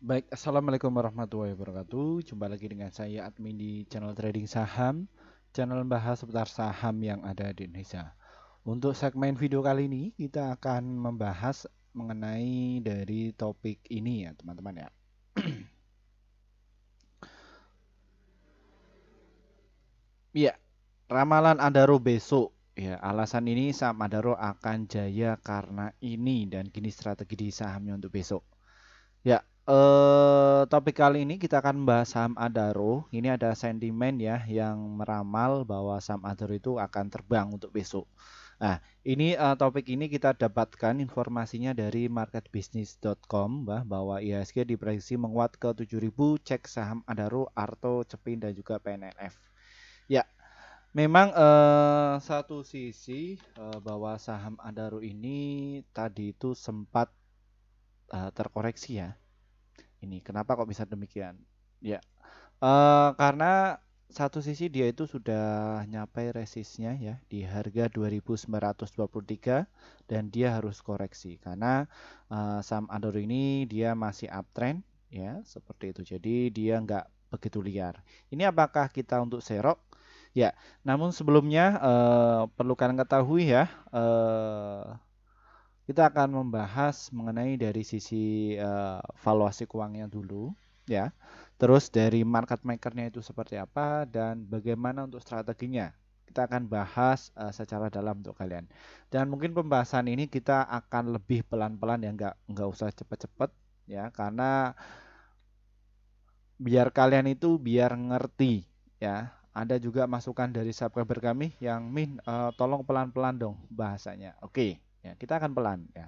Baik, Assalamualaikum warahmatullahi wabarakatuh. Jumpa lagi dengan saya admin di channel trading saham, channel membahas seputar saham yang ada di Indonesia. Untuk segmen video kali ini kita akan membahas mengenai dari topik ini ya teman-teman ya. Iya, ramalan Adaro besok. Ya, alasan ini saham Adaro akan jaya karena ini dan gini strategi di sahamnya untuk besok. Ya, topik kali ini kita akan membahas saham Adaro. Ini ada sentimen ya yang meramal bahwa saham Adaro itu akan terbang untuk besok. Nah, ini topik ini kita dapatkan informasinya dari marketbusiness.com bahwa IHSG diprediksi menguat ke 7.000, cek saham Adaro, Arto, Cepin dan juga PNLF. Ya, memang satu sisi bahwa saham Adaro ini tadi itu sempat terkoreksi ya. Ini kenapa kok bisa demikian? Ya, karena satu sisi dia itu sudah nyapai resistnya ya di harga 2.923 dan dia harus koreksi karena saham Adoro ini dia masih uptrend ya seperti itu. Jadi dia nggak begitu liar. Ini apakah kita untuk serok? Ya, namun sebelumnya perlu kalian ketahui ya, kita akan membahas mengenai dari sisi valuasi keuangannya dulu ya. Terus dari market makernya itu seperti apa dan bagaimana untuk strateginya. Kita akan bahas secara dalam untuk kalian. Dan mungkin pembahasan ini kita akan lebih pelan-pelan ya, nggak usah cepet-cepet ya, karena biar kalian itu biar ngerti ya. Ada juga masukan dari subscriber kami yang tolong pelan-pelan dong bahasanya. Oke, ya kita akan pelan ya.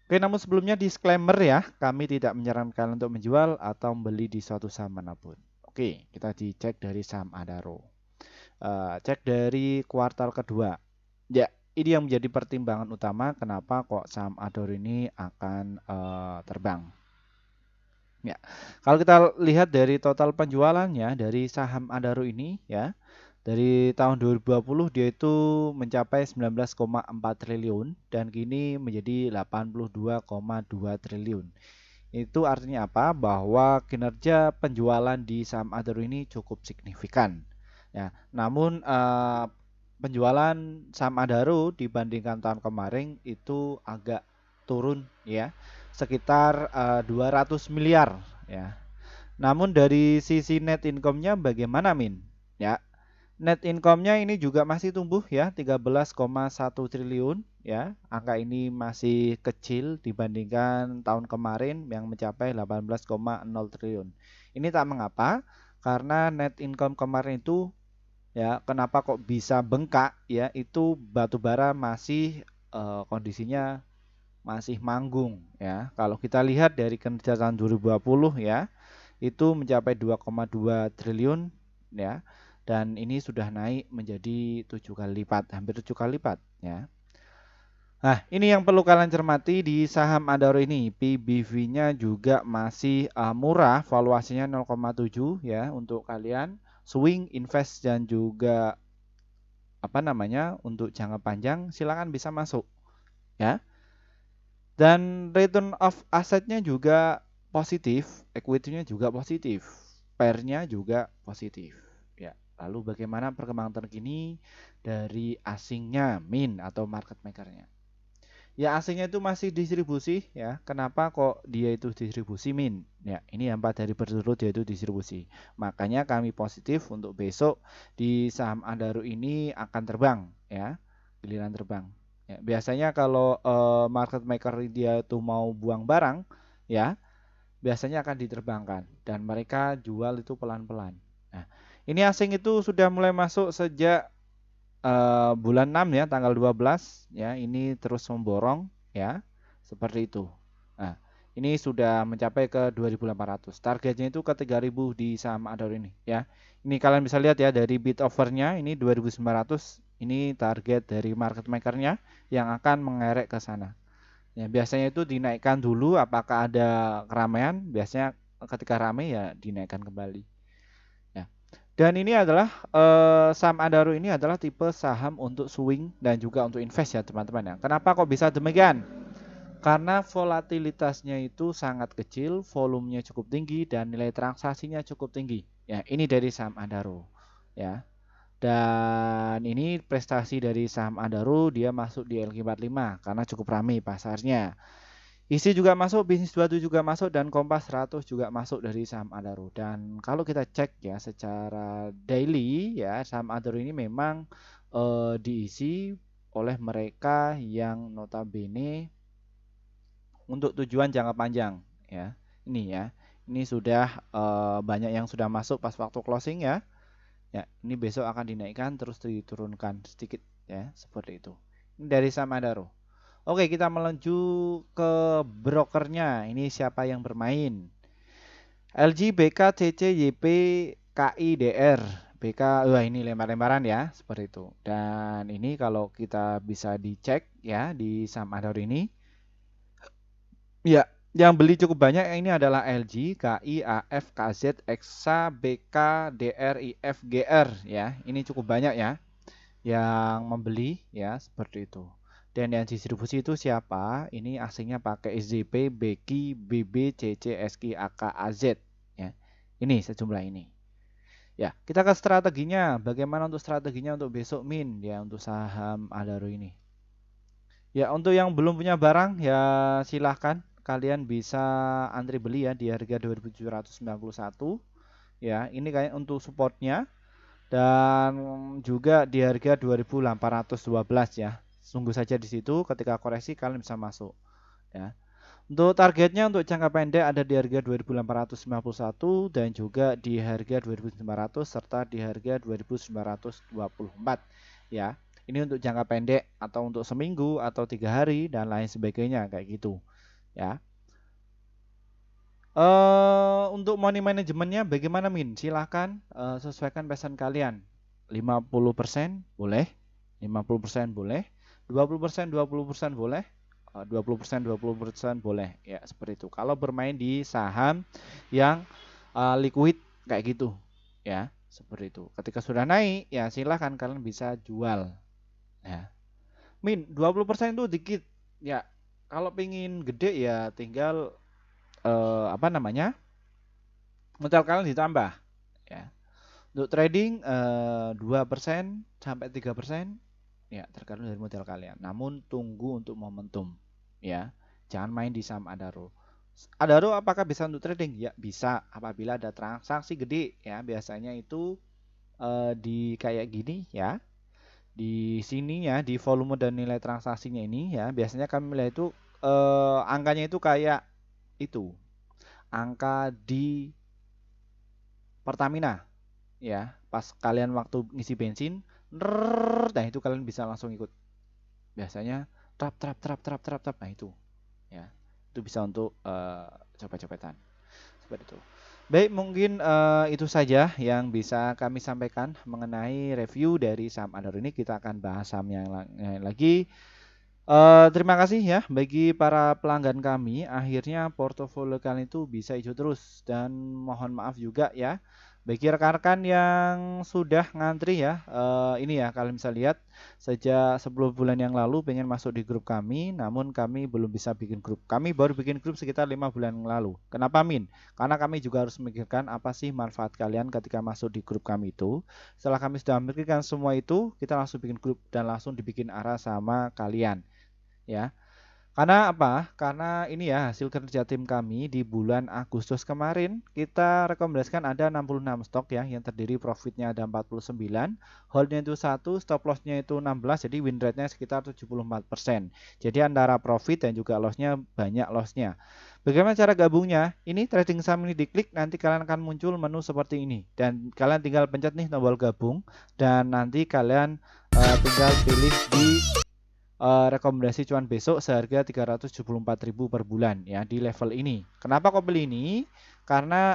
Oke, namun sebelumnya disclaimer ya, kami tidak menyarankan untuk menjual atau membeli di suatu saham manapun. Oke, kita dicek dari saham Adaro. Cek dari kuartal kedua. Ya, ini yang menjadi pertimbangan utama kenapa kok saham Adaro ini akan terbang. Ya, kalau kita lihat dari total penjualannya dari saham Adaro ini ya, dari tahun 2020 dia itu mencapai 19,4 triliun dan kini menjadi 82,2 triliun. Itu artinya apa? Bahwa kinerja penjualan di saham Adaro ini cukup signifikan. Ya, namun penjualan saham Adaro dibandingkan tahun kemarin itu agak turun ya, sekitar 200 miliar ya. Namun dari sisi net income-nya bagaimana Min? Ya, net income-nya ini juga masih tumbuh ya, 13,1 triliun ya. Angka ini masih kecil dibandingkan tahun kemarin yang mencapai 18,0 triliun. Ini tak mengapa karena net income kemarin itu ya, kenapa kok bisa bengkak ya? Itu batubara masih kondisinya masih manggung ya. Kalau kita lihat dari kinerja tahun 2020 ya, itu mencapai 2,2 triliun ya, dan ini sudah naik menjadi 7 kali lipat, hampir 7 kali lipat ya. Nah, ini yang perlu kalian cermati di saham Adaro ini. PBV-nya juga masih murah, valuasinya 0,7 ya untuk kalian swing, invest dan juga apa namanya untuk jangka panjang silakan bisa masuk ya. Dan return of assetnya juga positif, equity-nya juga positif, pair-nya juga positif. Ya, lalu bagaimana perkembangan terkini dari asingnya, Min atau market maker-nya? Ya, asingnya itu masih distribusi ya. Kenapa kok dia itu distribusi Min? Ya, ini yang 4 hari berturut dia itu distribusi. Makanya kami positif untuk besok di saham Adaro ini akan terbang ya. Giliran terbang. Ya, biasanya kalau market maker dia itu mau buang barang ya, biasanya akan diterbangkan dan mereka jual itu pelan-pelan. Nah, ini asing itu sudah mulai masuk sejak bulan 6 ya, tanggal 12 ya, ini terus memborong ya, seperti itu. Nah, ini sudah mencapai ke 2.800. Targetnya itu ke 3.000 di saham Adaro ini ya. Ini kalian bisa lihat ya dari bid overnya ini 2.900. Ini target dari market makernya yang akan mengerek ke sana. Ya, biasanya itu dinaikkan dulu apakah ada keramaian, biasanya ketika ramai ya dinaikkan kembali. Ya. Dan ini adalah saham Adaro ini adalah tipe saham untuk swing dan juga untuk invest ya teman-teman ya. Kenapa kok bisa demikian? Karena volatilitasnya itu sangat kecil, volumenya cukup tinggi dan nilai transaksinya cukup tinggi. Ya, ini dari saham Adaro. Ya. Dan ini prestasi dari saham Adaro, dia masuk di LQ45 karena cukup ramai pasarnya. ISI juga masuk, Bisnis 27 juga masuk, dan Kompas 100 juga masuk dari saham Adaro. Dan kalau kita cek ya secara daily ya, saham Adaro ini memang diisi oleh mereka yang notabene untuk tujuan jangka panjang ya. Ini ya. Ini sudah banyak yang sudah masuk pas waktu closing ya. Ya, ini besok akan dinaikkan terus diturunkan sedikit ya, seperti itu. Ini dari saham Adaro. Oke, kita menuju ke brokernya. Ini siapa yang bermain? LG, BK, CC, YP, KI, DR. BK, wah ini lembar-lembaran ya, seperti itu. Dan ini kalau kita bisa dicek ya di saham Adaro ini. Ya, yang beli cukup banyak ini adalah LG, KI, AF, KZ, EXA, BK, DR, IF, GR ya. Ini cukup banyak ya yang membeli ya, seperti itu. Dan yang distribusi itu siapa? Ini asingnya pakai SJP, BQ, BB, CC, SQ, AK, AZ ya. Ini sejumlah ini. Ya, kita ke strateginya. Bagaimana untuk strateginya untuk besok min ya untuk saham Adaro ini? Ya, untuk yang belum punya barang ya silahkan kalian bisa antri beli ya di harga 2.791 ya. Ini kayak untuk supportnya dan juga di harga 2.812 ya. Tunggu saja di situ, ketika koreksi kalian bisa masuk ya. Untuk targetnya untuk jangka pendek ada di harga 2.851 dan juga di harga 2.900 serta di harga 2.924 ya. Ini untuk jangka pendek atau untuk seminggu atau 3 hari dan lain sebagainya kayak gitu ya. Untuk money manajemennya bagaimana Min? Silahkan sesuaikan pesan kalian. 50% boleh, 50% boleh, 20% 20% boleh, 20% 20% boleh. Ya, seperti itu. Kalau bermain di saham yang liquid kayak gitu, ya, seperti itu. Ketika sudah naik, ya silahkan kalian bisa jual. Ya. Min, 20% itu dikit. Ya, kalau pingin gede ya tinggal apa namanya? Modal kalian ditambah ya. Untuk trading 2% sampai 3% ya tergantung dari modal kalian. Namun tunggu untuk momentum ya. Jangan main di saham Adaro. Adaro apakah bisa untuk trading? Ya bisa apabila ada transaksi gede ya. Biasanya itu di kayak gini ya. Di sini ya di volume dan nilai transaksinya ini ya. Biasanya kami melihat itu angkanya itu kayak itu. Angka di Pertamina ya, pas kalian waktu ngisi bensin, nah itu kalian bisa langsung ikut. Biasanya trap trap trap trap trap trap, nah itu ya, itu bisa untuk copet-copetan seperti itu. Baik, mungkin itu saja yang bisa kami sampaikan mengenai review dari saham Adaro ini. Kita akan bahas saham yang lain lagi. Terima kasih ya bagi para pelanggan kami. Akhirnya portofolio kalian itu bisa hijau terus dan mohon maaf juga ya bagi rekan-rekan yang sudah ngantri ya. Ini ya kalian bisa lihat sejak 10 bulan yang lalu pengen masuk di grup kami, namun kami belum bisa bikin grup. Kami baru bikin grup sekitar 5 bulan yang lalu. Kenapa Min? Karena kami juga harus memikirkan apa sih manfaat kalian ketika masuk di grup kami itu. Setelah kami sudah memikirkan semua itu, kita langsung bikin grup dan langsung dibikin arah sama kalian ya. Karena apa? Karena ini ya hasil kerja tim kami di bulan Agustus kemarin kita rekomendasikan ada 66 stok ya yang terdiri profitnya ada 49, holdnya itu 1, stop lossnya itu 16, jadi win rate-nya sekitar 74%. Jadi antara profit dan juga lossnya banyak lossnya. Bagaimana cara gabungnya? Ini trading saham ini diklik nanti kalian akan muncul menu seperti ini dan kalian tinggal pencet nih tombol gabung dan nanti kalian tinggal pilih di rekomendasi cuan besok seharga 374.000 per bulan ya di level ini. Kenapa kok beli ini? Karena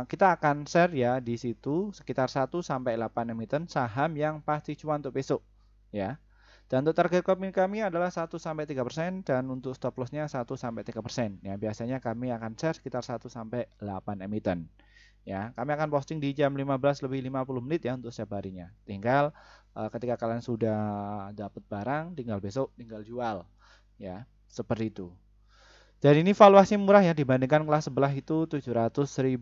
kita akan share ya di situ sekitar 1 sampai 8 emiten saham yang pasti cuan untuk besok ya. Dan untuk target kami adalah 1 sampai 3% dan untuk stop loss-nya 1 sampai 3%. Ya, biasanya kami akan share sekitar 1 sampai 8 emiten. Ya, kami akan posting di jam 15 lebih 50 menit ya untuk setiap harinya. Tinggal ketika kalian sudah dapat barang, tinggal besok tinggal jual. Ya, seperti itu. Dan ini valuasi murah ya, dibandingkan kelas sebelah itu 700.000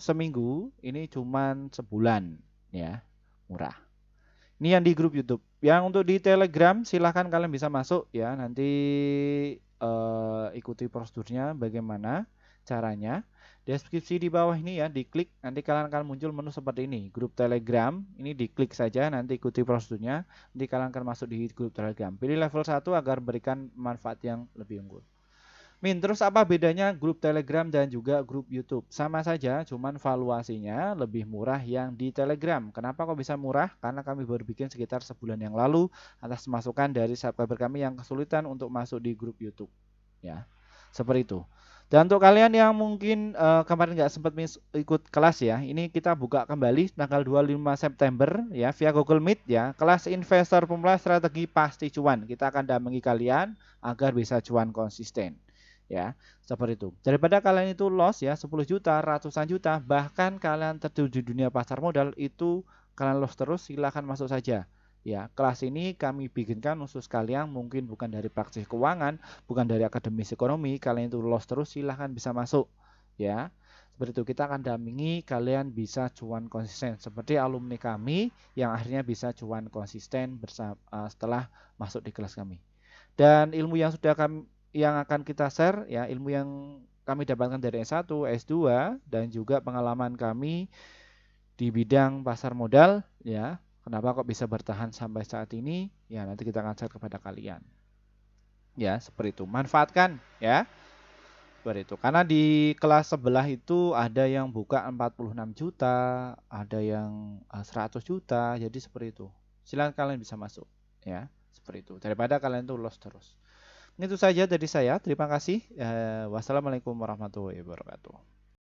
seminggu, ini cuman sebulan ya, murah. Ini yang di grup YouTube. Yang untuk di Telegram silahkan kalian bisa masuk ya, nanti ikuti prosedurnya bagaimana caranya. Deskripsi di bawah ini ya, diklik nanti kalian akan muncul menu seperti ini, grup Telegram. Ini diklik saja, nanti ikuti prosedurnya, nanti kalian akan masuk di grup Telegram. Pilih level 1 agar berikan manfaat yang lebih unggul. Min, terus apa bedanya grup Telegram dan juga grup YouTube? Sama saja, cuman valuasinya lebih murah yang di Telegram. Kenapa kok bisa murah? Karena kami baru bikin sekitar sebulan yang lalu atas masukan dari subscriber kami yang kesulitan untuk masuk di grup YouTube. Ya, seperti itu. Dan untuk kalian yang mungkin kemarin nggak sempat ikut kelas ya, ini kita buka kembali tanggal 25 September ya via Google Meet ya. Kelas investor pemula strategi pasti cuan. Kita akan dampingi kalian agar bisa cuan konsisten. Ya, seperti itu. Daripada kalian itu loss ya 10 juta, ratusan juta, bahkan kalian terjun di dunia pasar modal itu kalian loss terus, silahkan masuk saja. Ya, kelas ini kami bikinkan khusus kalian, mungkin bukan dari praksis keuangan, bukan dari akademis ekonomi, kalian itu loss terus silahkan bisa masuk. Ya, seperti itu, kita akan dampingi kalian bisa cuan konsisten seperti alumni kami yang akhirnya bisa cuan konsisten setelah masuk di kelas kami. Dan ilmu yang sudah kami yang akan kita share ya, ilmu yang kami dapatkan dari S1, S2 dan juga pengalaman kami di bidang pasar modal ya. Kenapa kok bisa bertahan sampai saat ini? Ya, nanti kita akan share kepada kalian. Ya, seperti itu. Manfaatkan ya. Seperti itu. Karena di kelas sebelah itu ada yang buka 46 juta, ada yang 100 juta, jadi seperti itu. Silakan kalian bisa masuk ya. Seperti itu. Daripada kalian tuh loss terus. Itu saja dari saya. Terima kasih. Wassalamualaikum warahmatullahi wabarakatuh.